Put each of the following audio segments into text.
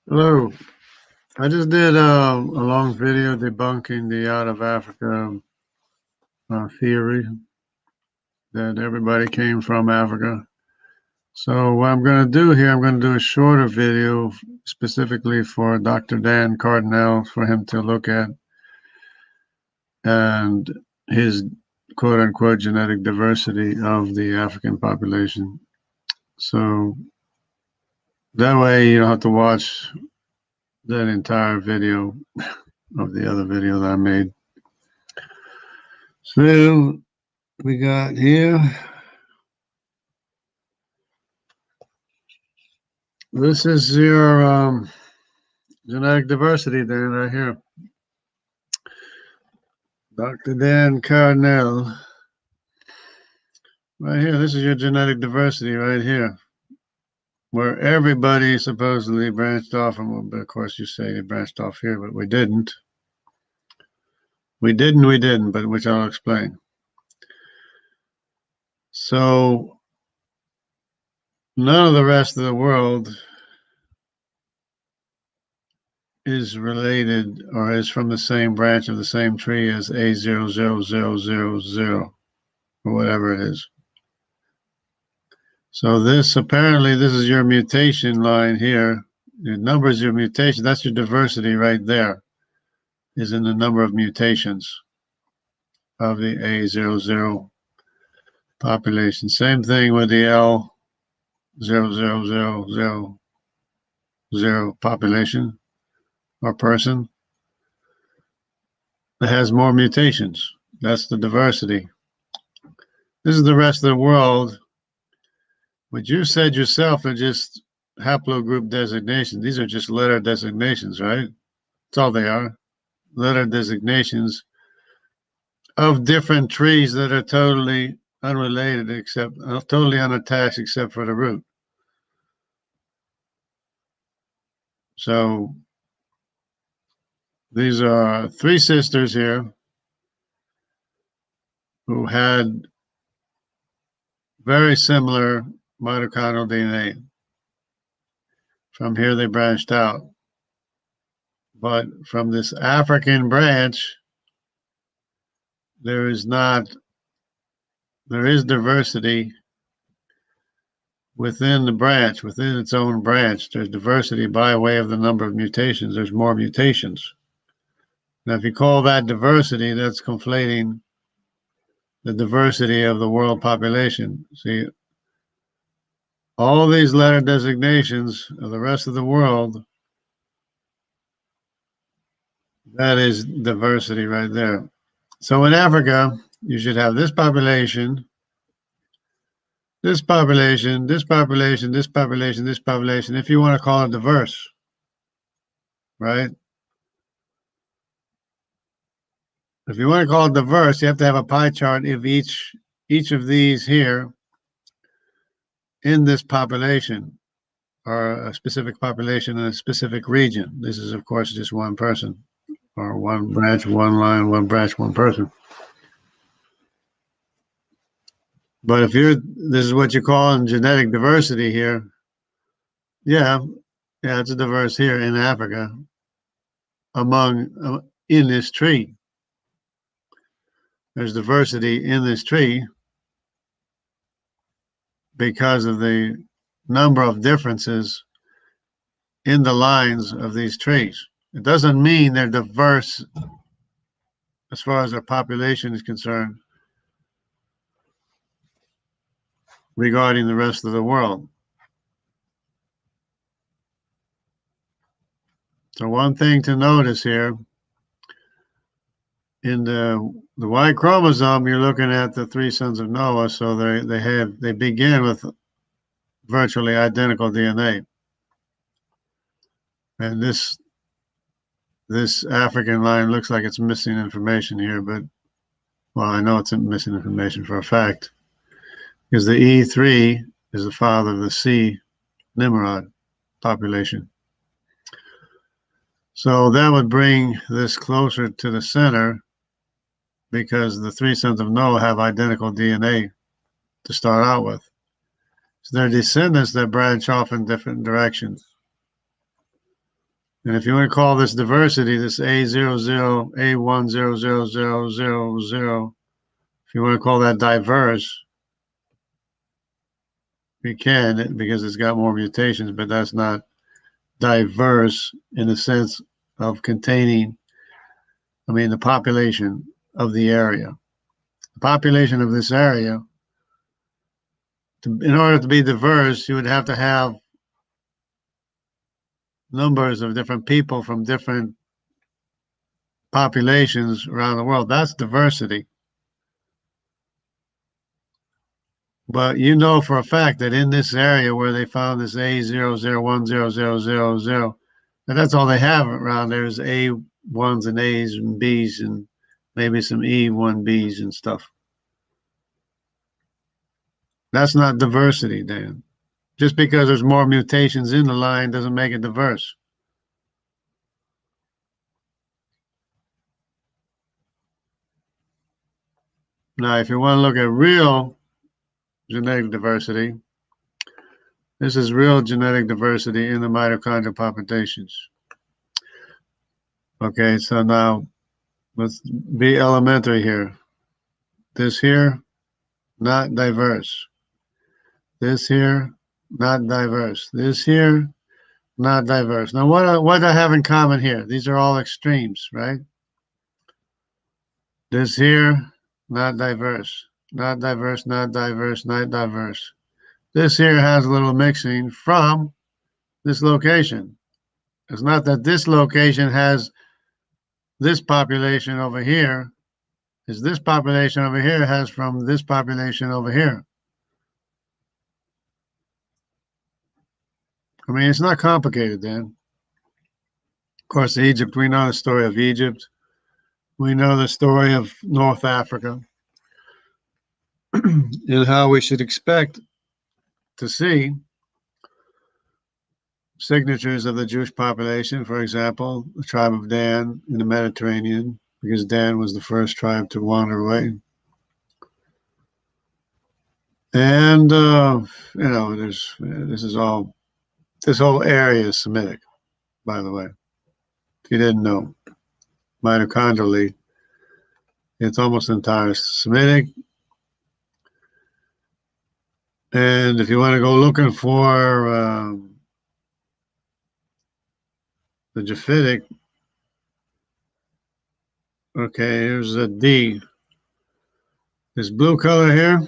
Hello. I just did a long video debunking the out of Africa theory that everybody came from Africa. So what I'm going to do here, I'm going to do a shorter video specifically for Dr. Dan Cardinale for him to look at and his quote unquote genetic diversity of the African population. So that way you don't have to watch that entire video of the other video that I made. So we got here, this is your genetic diversity, Dan, right here. Dr. Dan Cardinale. Right here, this is your genetic diversity right here, where everybody supposedly branched off from, but of course you say they branched off here, but we didn't. We didn't, but which I'll explain. So none of the rest of the world is related or is from the same branch of the same tree as A00000 or whatever it is. So this is your mutation line here. Your number is your mutation. That's your diversity right there, is in the number of mutations of the A00 population. Same thing with the L00000 population or person. It has more mutations. That's the diversity. This is the rest of the world. What you said yourself are just haplogroup designations. These are just letter designations, right? That's all they are. Letter designations of different trees that are totally unrelated, except totally unattached except for the root. So these are three sisters here who had very similar mitochondrial DNA. From here they branched out. But from this African branch, there is diversity within the branch, within its own branch. There's diversity by way of the number of mutations. There's more mutations. Now, if you call that diversity, that's conflating the diversity of the world population. See, all these letter designations of the rest of the world, that is diversity right there. So in Africa, you should have this population, this population, this population, this population, this population, if you want to call it diverse, right? If you want to call it diverse, you have to have a pie chart of each of these here in this population, or a specific population in a specific region. This is, of course, just one person, or one branch, one line, one branch, one person. But if this is what you call in genetic diversity here, yeah, it's a diverse here in Africa in this tree. There's diversity in this tree because of the number of differences in the lines of these trees. It doesn't mean they're diverse as far as their population is concerned regarding the rest of the world. So one thing to notice here, in the Y chromosome, you're looking at the three sons of Noah, so they begin with virtually identical DNA. And this African line looks like it's missing information here, but well, I know it's missing information for a fact, because the E3 is the father of the C Nimrod population. So that would bring this closer to the center, because the three sons of Noah have identical DNA to start out with. So they're descendants that branch off in different directions. And if you want to call this diversity, this A00, A100000, if you want to call that diverse, you can because it's got more mutations, but that's not diverse in the sense of containing, the population of the area. The population of this area, in order to be diverse, you would have to have numbers of different people from different populations around the world. That's diversity. But you know for a fact that in this area where they found this A00100000, and that's all they have around there is A1s and A's and B's and maybe some E1B's and stuff. That's not diversity, Dan. Just because there's more mutations in the line doesn't make it diverse. Now, if you want to look at real genetic diversity, this is real genetic diversity in the mitochondrial populations. Okay, so now let's be elementary here. This here, not diverse. This here, not diverse. This here, not diverse. Now, what do I have in common here? These are all extremes, right? This here, not diverse. Not diverse, not diverse, not diverse. This here has a little mixing from this location. It's not that this location has this population over here. It's this population over here has from this population over here. It's not complicated then. Of course, Egypt, we know the story of Egypt. We know the story of North Africa and how we should expect to see signatures of the Jewish population, for example, the tribe of Dan in the Mediterranean, because Dan was the first tribe to wander away. And, this whole area is Semitic, by the way. If you didn't know, mitochondrially, it's almost entirely Semitic. And if you want to go looking for the Japhetic, okay, here's a D. This blue color here,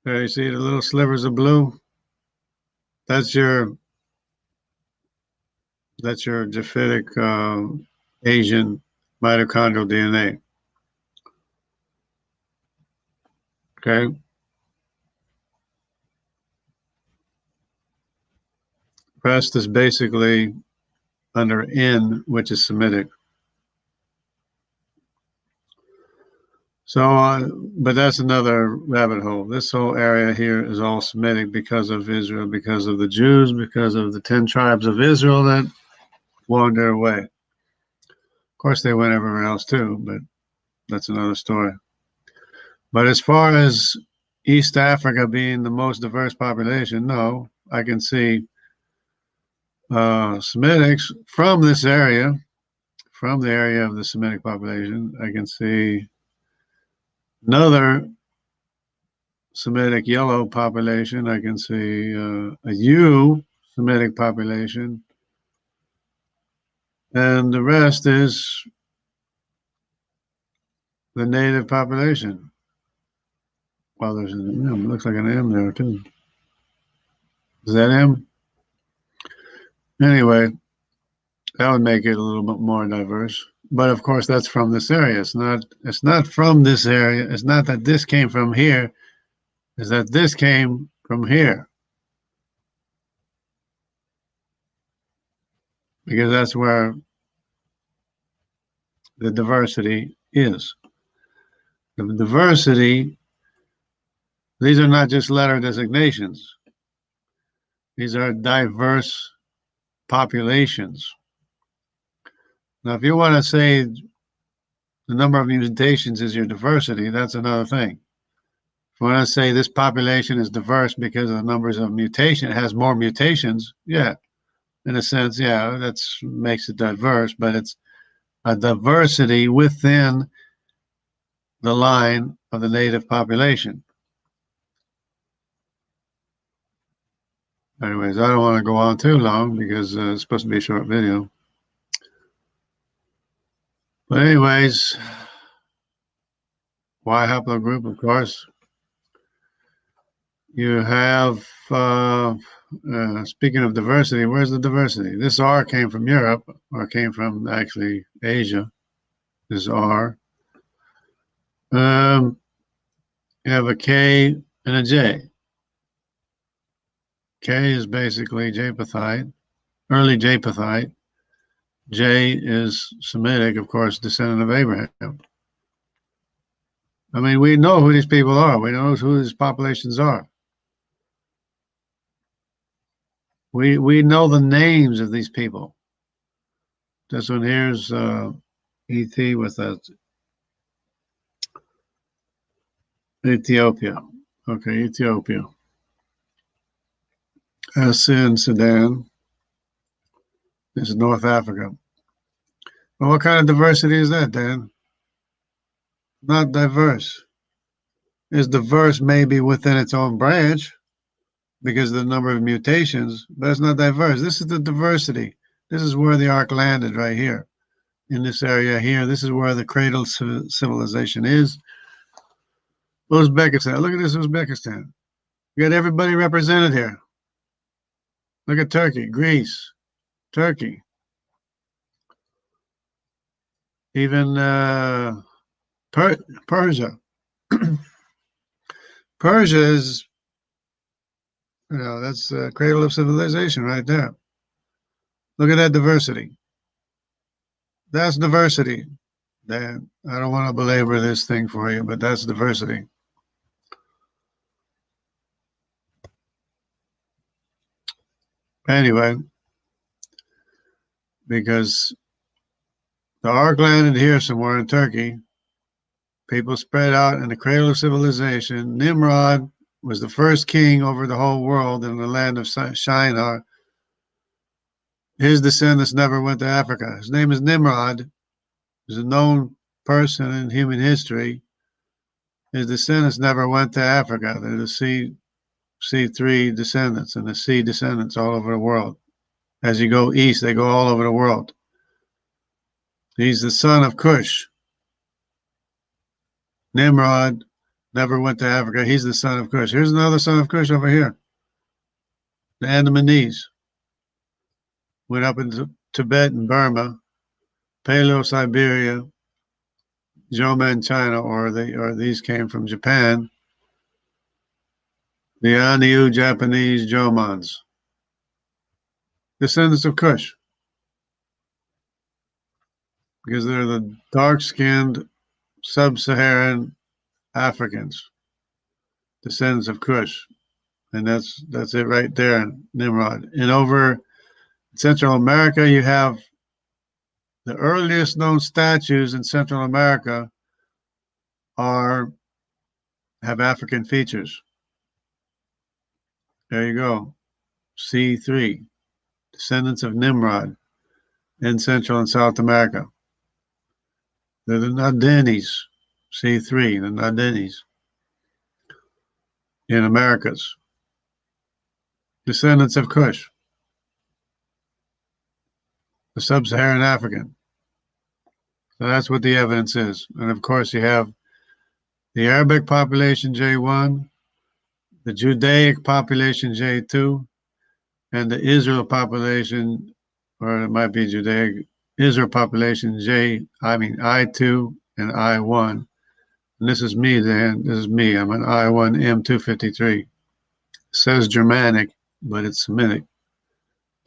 there you see the little slivers of blue. That's your Japhetic Asian mitochondrial DNA. Okay. Rest is basically under N, which is Semitic. So, but that's another rabbit hole. This whole area here is all Semitic because of Israel, because of the Jews, because of the 10 tribes of Israel that wandered away. Of course, they went everywhere else too, but that's another story. But as far as East Africa being the most diverse population, no, I can see Semitics from this area, from the area of the Semitic population. I can see another Semitic yellow population. I can see a U Semitic population. And the rest is the native population. Well, there's an M. It looks like an M there, too. Is that M? Anyway, that would make it a little bit more diverse. But of course, that's from this area. It's not from this area. It's not that this came from here. It's that this came from here. Because that's where the diversity is. The diversity, these are not just letter designations. These are diverse populations. Now, if you want to say the number of mutations is your diversity, that's another thing. If you want to say this population is diverse because of the numbers of mutation, it has more mutations, yeah, in a sense, yeah, that's makes it diverse, but it's a diversity within the line of the native population. Anyways, I don't want to go on too long because it's supposed to be a short video. But anyways, Y haplogroup, of course. You have, speaking of diversity, where's the diversity? This R came from Europe, or came from actually Asia. This R. You have a K and a J. K is basically Japhethite, early Japhethite. J is Semitic, of course, descendant of Abraham. I mean, we know who these people are. We know who these populations are. We know the names of these people. This one here's ET with Ethiopia. Okay, Ethiopia. In Sudan. This is North Africa. Well, what kind of diversity is that, Dan? Not diverse. It's diverse maybe within its own branch because of the number of mutations, but it's not diverse. This is the diversity. This is where the ark landed right here. In this area here, this is where the cradle civilization is. Uzbekistan. Look at this Uzbekistan. You got everybody represented here. Look at Turkey, Greece, Turkey. Even Persia. Persia is, that's the cradle of civilization right there. Look at that diversity. That's diversity. Dan, I don't want to belabor this thing for you, but that's diversity. Anyway, because the ark landed here somewhere in Turkey, people spread out in the cradle of civilization. Nimrod was the first king over the whole world in the land of Shinar. His descendants never went to Africa. His name is Nimrod. He's a known person in human history. His descendants never went to Africa. They're the C3 descendants and the C descendants all over the world. As you go east, they go all over the world. He's the son of Cush. Nimrod never went to Africa. He's the son of Cush. Here's another son of Cush over here. The Andamanese went up into Tibet and Burma, Paleo-Siberia, Jomon, China, or these came from Japan. The Aniu Japanese Jomons, descendants of Cush, because they're the dark-skinned sub-Saharan Africans, descendants of Cush, and that's it right there, Nimrod. And over Central America, you have the earliest known statues in Central America have African features. There you go. C3, descendants of Nimrod in Central and South America. They're the Nadenis, C3, the Nadenis in Americas. Descendants of Cush, the sub-Saharan African. So that's what the evidence is. And of course, you have the Arabic population, J1, the Judaic population, J2, and the Israel population, or it might be Judaic, Israel population, I2 and I1. And this is me, Dan. This is me. I'm an I1M253. It says Germanic, but it's Semitic.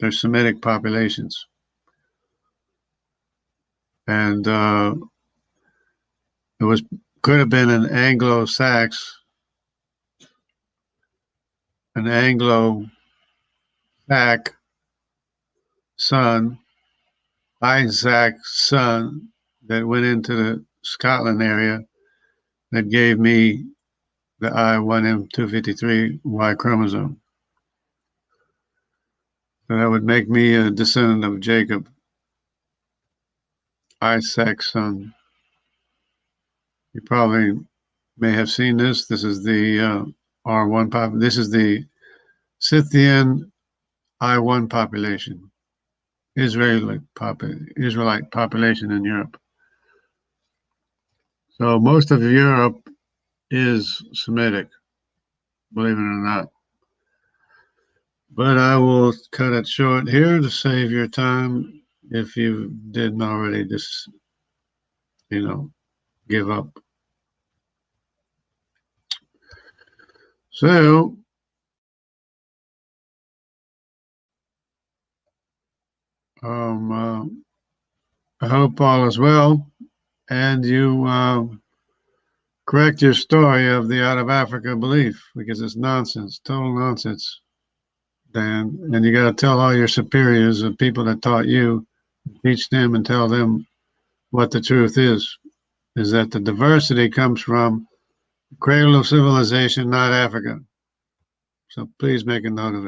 They're Semitic populations. And could have been an Anglo-Sax, an Anglo-Sac son, Isaac's son, that went into the Scotland area that gave me the I1M253Y chromosome. So that would make me a descendant of Jacob, Isaac's son. You probably may have seen this. This is the R1 pop. This is the Scythian I1 population, Israelite population in Europe. So most of Europe is Semitic, believe it or not. But I will cut it short here to save your time if you didn't already just, give up. So, I hope all is well and you correct your story of the out of Africa belief because it's nonsense, total nonsense, Dan. And you got to tell all your superiors and people that taught you, teach them and tell them what the truth is that the diversity comes from the cradle of civilization, not Africa. So please make a note of it.